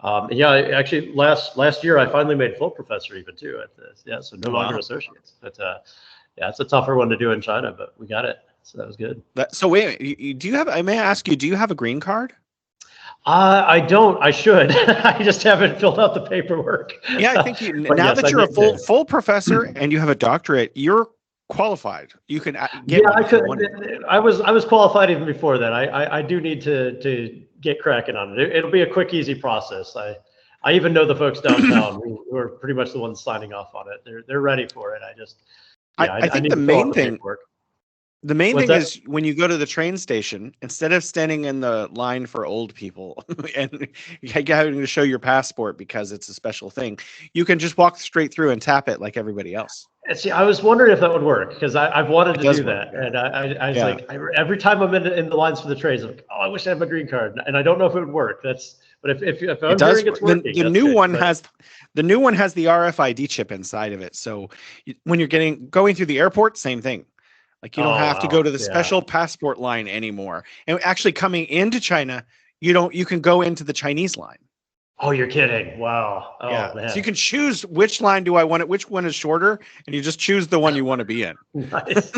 B: actually last year I finally made full professor even too at this. Yeah, so no longer associates. But it's a tougher one to do in China, but we got it. So that was good.
A: So wait, do you have? I may ask you, do you have a green card?
B: I don't. I should. I just haven't filled out the paperwork.
A: Yeah, I think now that you're a full professor and you have a doctorate, you're qualified. You can get.
B: Yeah, I could. I was qualified even before that. I do need to get cracking on it. It'll be a quick, easy process. I even know the folks downtown who are pretty much the ones signing off on it. They're ready for it.
A: I think the main thing. The main thing is when you go to the train station, instead of standing in the line for old people and having to show your passport because it's a special thing, you can just walk straight through and tap it like everybody else.
B: And see, I was wondering if that would work because I've wanted
A: It
B: to
A: does
B: do
A: work.
B: that, and I was
A: Yeah,
B: like, every time I'm in the lines for the trades, I'm like, oh, I wish I had my green card, and I don't know if it would work. But if
A: it
B: I'm
A: does
B: hearing
A: work.
B: it's working,
A: The
B: that's
A: new
B: good.
A: one
B: But
A: has the RFID chip inside of it. So when you're going through the airport, same thing. Like you don't
B: oh
A: have to go
B: wow,
A: to the
B: yeah.
A: special passport line anymore. And actually coming into China, you can go into the Chinese line.
B: Oh, you're kidding. Wow.
A: Yeah.
B: Oh
A: So you
B: man.
A: can choose which line do I want it, which one is shorter, and you just choose the one you want to be in.
B: Nice.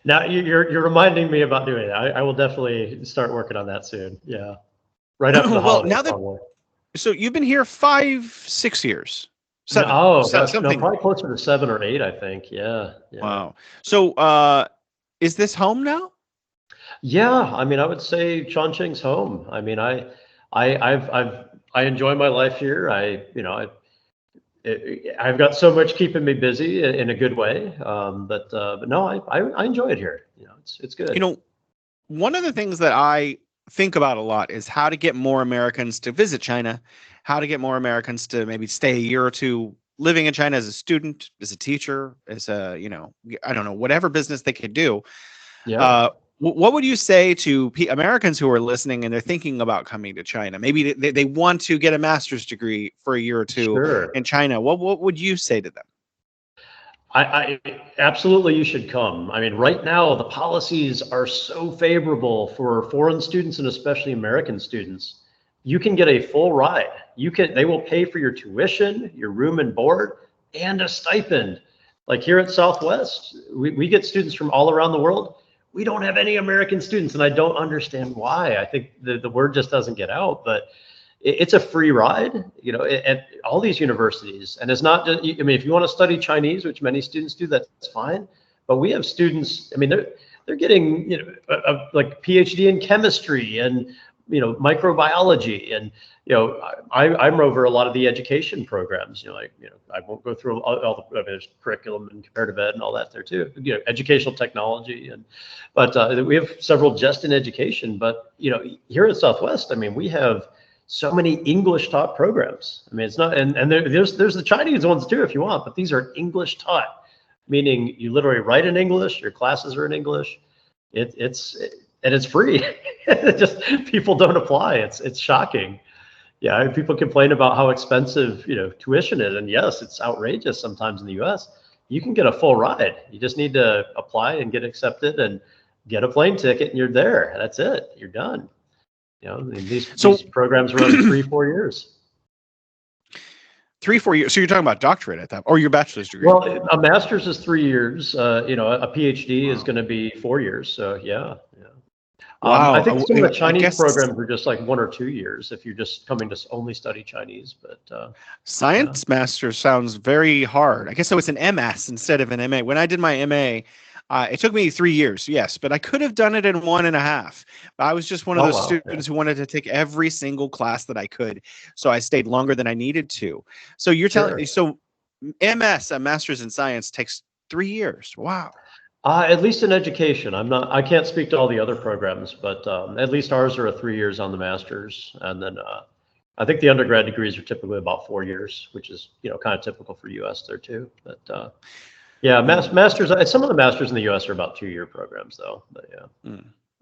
B: Now you're reminding me about doing it. I will definitely start working on that soon. Yeah. Right after the
A: Well,
B: holidays,
A: now that
B: probably.
A: so you've been here 5, 6 years,
B: No,
A: 7,
B: oh gosh, no,
A: something.
B: probably closer to 7 or 8, I think. Yeah. Yeah.
A: Wow. So is this home now?
B: Yeah, I mean, I would say Chongqing's home. I mean, I enjoy my life here. I've got so much keeping me busy in a good way. But no, I enjoy it here. It's
A: You
B: good.
A: know, one of the things that I think about a lot is how to get more Americans to visit China, how to get more Americans to maybe stay a year or two living in China as a student, as a teacher, as a, I don't know, whatever business they could do.
B: Yeah,
A: Uh, what would you say to Americans who are listening and they're thinking about coming to China? Maybe they want to get a master's degree for a year or two
B: sure.
A: in China. What would you say to them?
B: I absolutely you should come. I mean, right now the policies are so favorable for foreign students and especially American students. You can get a full ride. They will pay for your tuition, your room and board, and a stipend. Like here at Southwest, we get students from all around the world. We don't have any American students, and I don't understand why. I think the word just doesn't get out, but it's a free ride, at all these universities. And it's not just, I mean, if you want to study Chinese, which many students do, that's fine. But we have students, I mean, they're getting, like PhD in chemistry and, microbiology. And, I'm over a lot of the education programs, I won't go through all the, I mean, there's curriculum and comparative ed and all that there too, educational technology. But we have several just in education. But, here at Southwest, I mean, we have so many English taught programs. I mean, it's not, and there's the Chinese ones too, if you want, but these are English taught, meaning you literally write in English, your classes are in English. And it's free. Just people don't apply. It's shocking. Yeah, people complain about how expensive, tuition is, and yes, it's outrageous sometimes in the U.S. You can get a full ride. You just need to apply and get accepted and get a plane ticket, and you're there. That's it. You're done. These
A: So
B: programs run 3-4 years.
A: 3, 4 years. So you're talking about doctorate at that, or your bachelor's degree?
B: Well, a master's is 3 years. A PhD is
A: Wow.
B: going to be 4 years. So yeah, yeah. I
A: Wow.
B: think some of the
A: I
B: Chinese
A: guess
B: programs are just like 1 or 2 years if you're just coming to only study Chinese. But yeah,
A: science master sounds very hard. I guess so. It's an MS instead of an MA. When I did my MA, it took me 3 years, yes, but I could have done it in 1.5. I was just one of
B: oh
A: those
B: wow, yeah,
A: students who wanted to take every single class that I could, so I stayed longer than I needed to. So you're telling me,
B: sure.
A: so MS, a master's in science, takes 3 years. Wow.
B: At least in education, I can't speak to all the other programs, but at least ours are 3 years on the master's, and then I think the undergrad degrees are typically about 4 years, which is kind of typical for U.S. there too. But yeah,
A: Mm,
B: masters. Some of the masters in the U.S. are about 2-year programs though. But yeah,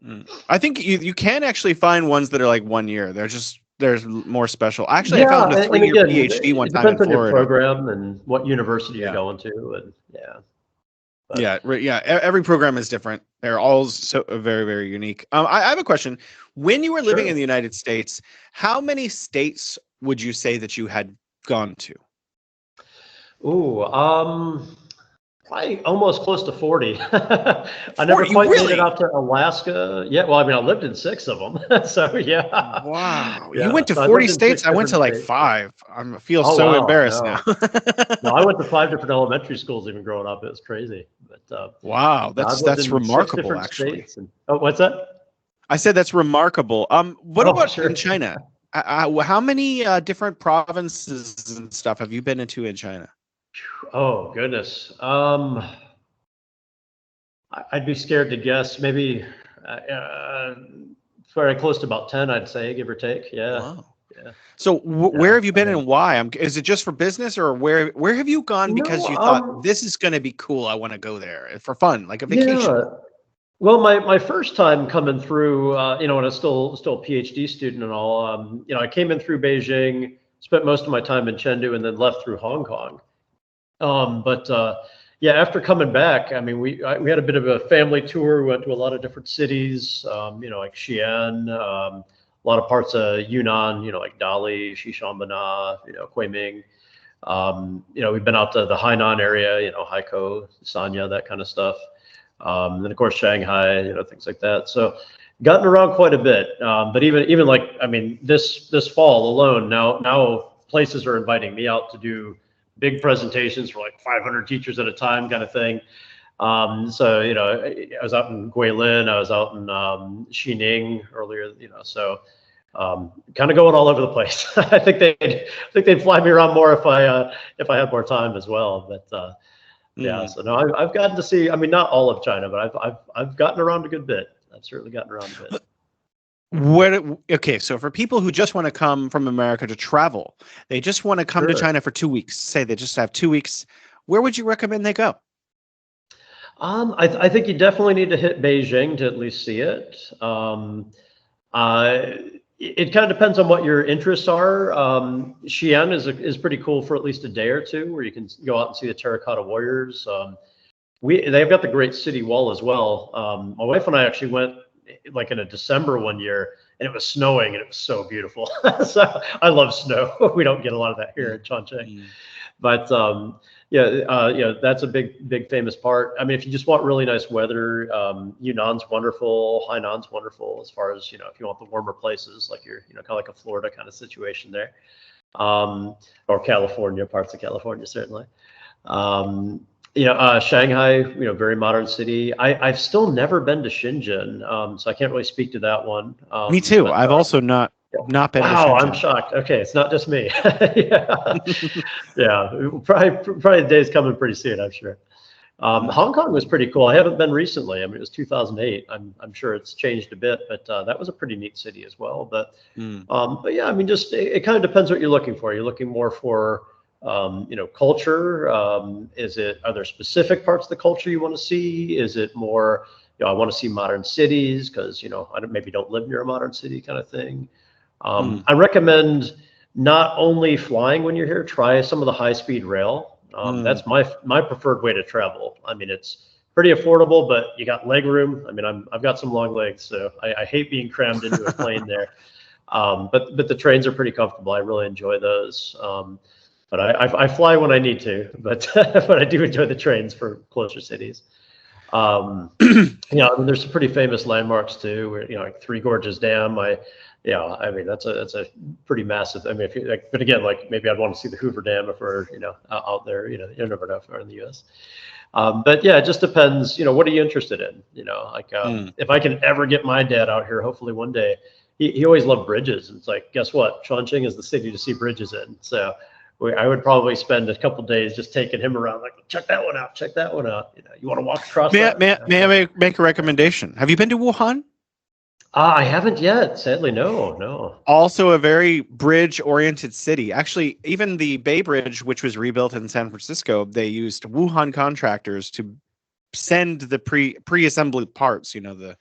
A: mm, I think you can actually find ones that are like 1 year. There's more special. Actually, I
B: yeah,
A: found a
B: and
A: 3-year
B: again,
A: PhD one
B: it
A: time in
B: depends on your
A: Florida.
B: program and what university you're
A: Yeah.
B: going to, and yeah, but
A: Yeah, yeah. Every program is different. They're all so very, very unique. I have a question. When you were living in
B: sure.
A: the United States, how many states would you say that you had gone to?
B: Ooh, probably almost close to 40. I never
A: 40, you
B: quite made it
A: really?
B: out to Alaska. Yeah, well, I mean, I lived in 6 of them. So yeah.
A: Wow. You
B: Yeah.
A: went to
B: So I
A: 40
B: lived in 6
A: states? I went to
B: different
A: like
B: states.
A: 5. I feel
B: Oh
A: so
B: wow.
A: embarrassed now.
B: No. No, I went to 5 different elementary schools even growing up. It was crazy. But
A: Wow,
B: no, I've lived
A: that's
B: in 6
A: remarkable,
B: different
A: actually.
B: states. And oh, what's that?
A: I said that's remarkable. What
B: Oh,
A: about
B: sure.
A: in China? How many different provinces and stuff have you been into in China?
B: Oh goodness. I'd be scared to guess. Maybe very close to about 10, I'd say, give or take. Yeah.
A: Wow.
B: Yeah.
A: So
B: Yeah.
A: where have you been
B: I mean,
A: and why? Is it just for business, or where have you gone because
B: no,
A: you thought this is going to be cool? I want to go there for fun, like a vacation.
B: yeah. Well, my first time coming through, when I was still a PhD student and all, I came in through Beijing, spent most of my time in Chengdu, and then left through Hong Kong. But yeah, after coming back, I mean, we had a bit of a family tour. We went to a lot of different cities, like Xi'an, a lot of parts of Yunnan, like Dali, Xishuangbanna, Kunming. We've been out to the Hainan area, Haikou, Sanya, that kind of stuff. Then of course Shanghai, things like that. So gotten around quite a bit. But even like, I mean, this fall alone, now places are inviting me out to do big presentations for like 500 teachers at a time, kind of thing. So I was out in Guilin, I was out in Xining earlier, so kind of going all over the place. I think they'd fly me around more if I had more time as well. But yeah, so no, I've gotten to see. I mean, not all of China, but I've gotten around a good bit. I've certainly gotten around a bit.
A: Okay, so for people who just want to come from America to travel, they just want to come to
B: Sure.
A: China for 2 weeks. Say they just have 2 weeks. Where would you recommend they go?
B: I think you definitely need to hit Beijing to at least see it. Uh, it kind of depends on what your interests are. Xi'an is pretty cool for at least a day or two, where you can go out and see the terracotta warriors. They've got the Great City Wall as well. My wife and I actually went like in a December one year, and it was snowing, and it was so beautiful. So I love snow. We don't get a lot of that here in Chongqing, but that's a big famous part. I mean, if you just want really nice weather, Yunnan's wonderful, Hainan's wonderful as far as if you want the warmer places, like you're kind of like a Florida kind of situation there, or California, parts of California certainly. Shanghai, very modern city. I've still never been to Shenzhen, so I can't really speak to that one.
A: Me too.
B: But
A: I've also not been to
B: wow, I'm
A: Shenzhen.
B: shocked. Okay, it's not just me. Yeah, yeah. Probably the day's coming pretty soon, I'm sure. Hong Kong was pretty cool. I haven't been recently. I mean, it was 2008. I'm sure it's changed a bit, but that was a pretty neat city as well. But yeah, I mean, just it kind of depends what you're looking for. You're looking more for culture. Are there specific parts of the culture you want to see? Is it more, I want to see modern cities because I maybe don't live near a modern city kind of thing. I recommend not only flying when you're here, try some of the high-speed rail. That's my preferred way to travel. I mean, it's pretty affordable, but you got leg room. I mean, I've got some long legs, so I hate being crammed into a plane there. But the trains are pretty comfortable. I really enjoy those. But I fly when I need to, but but I do enjoy the trains for closer cities. I mean, there's some pretty famous landmarks too, where like Three Gorges Dam. I mean that's a pretty massive. I mean, if you like, but again, like maybe I'd want to see the Hoover Dam if we're out there. You never know if we're in the U.S. But yeah, it just depends. What are you interested in? If I can ever get my dad out here, hopefully one day. He always loved bridges. It's like, guess what? Chongqing is the city to see bridges in. So I would probably spend a couple days just taking him around, like, check that one out, check that one out. You want to walk across that?
A: May I make a recommendation? Have you been to Wuhan?
B: I haven't yet, sadly. No.
A: Also a very bridge-oriented city. Actually, even the Bay Bridge, which was rebuilt in San Francisco, they used Wuhan contractors to send the pre-assembled parts, the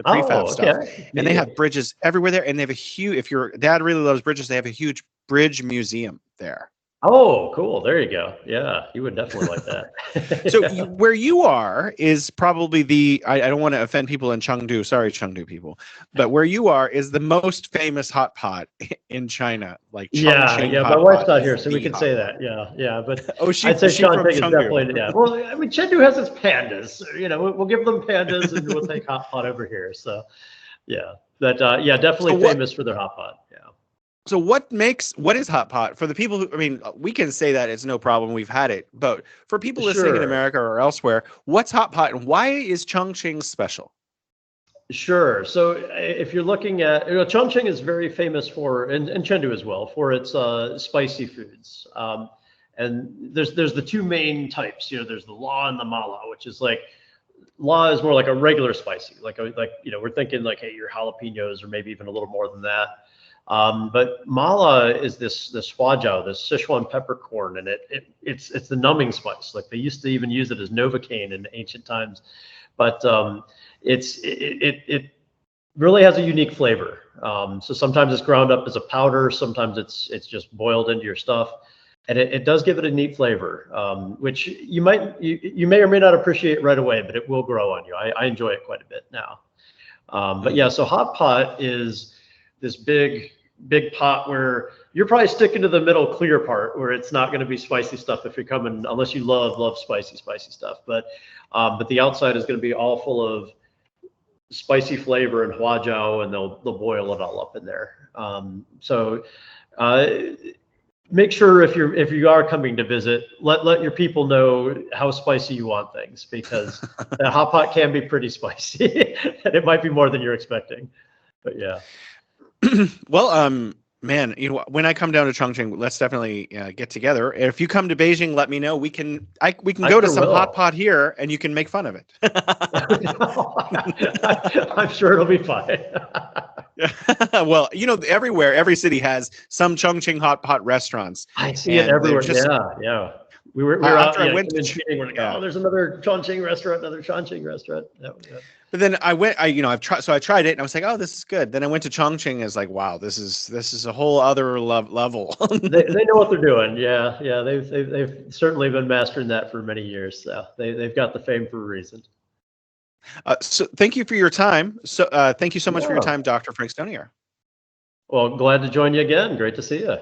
A: prefab stuff. And they have bridges everywhere there. And they have a huge, if your dad really loves bridges, they have a huge bridge museum there.
B: Oh, cool. There you go. Yeah, you would definitely like that.
A: So where you are is probably I don't want to offend people in Chengdu. Sorry, Chengdu people. But where you are is the most famous hot pot in China. Like Chongqing
B: yeah. My wife's not here, so we can say that. Yeah. But I'd say Chongqing is definitely, yeah. Well, I mean, Chengdu has its pandas. We'll give them pandas and we'll take hot pot over here. So yeah. But yeah, definitely famous for their hot pot. Yeah.
A: So what is hot pot for the people who, I mean, we can say that it's no problem. We've had it, but for people listening in America or elsewhere, what's hot pot and why is Chongqing special?
B: Sure. So if you're looking at, Chongqing is very famous for, and Chengdu as well, for its spicy foods. And there's the two main types. There's the la and the mala, which is like, la is more like a regular spicy, like we're thinking like, hey, your jalapenos or maybe even a little more than that. But mala is this huajiao, this Sichuan peppercorn, and it's the numbing spice. Like they used to even use it as novocaine in ancient times, but it really has a unique flavor. So sometimes it's ground up as a powder, sometimes it's just boiled into your stuff, and it does give it a neat flavor, which you may or may not appreciate right away, but it will grow on you. I enjoy it quite a bit now. But yeah, so hot pot is this big pot where you're probably sticking to the middle clear part where it's not going to be spicy stuff if you're coming, unless you love spicy stuff. But the outside is going to be all full of spicy flavor and huajiao, and they'll boil it all up in there. So make sure if you are coming to visit, let your people know how spicy you want things, because the hot pot can be pretty spicy and it might be more than you're expecting. But yeah.
A: Well, man, when I come down to Chongqing, let's definitely get together. If you come to Beijing, let me know. We can go to some hot pot here, and you can make fun of it.
B: I'm sure it'll be fine.
A: Well, everywhere, every city has some Chongqing hot pot restaurants.
B: I see it everywhere. Yeah. We were out.
A: I went
B: to we're like, oh, there's another Chongqing restaurant. Yeah.
A: But then I tried it, and I was like, oh, this is good. Then I went to Chongqing, and it's like, wow, this is a whole other level.
B: they know what they're doing. Yeah. They've certainly been mastering that for many years. So they've got the fame for a reason.
A: So thank you for your time. So thank you so much for your time, Dr. Frank Stonier.
B: Well, glad to join you again. Great to see you.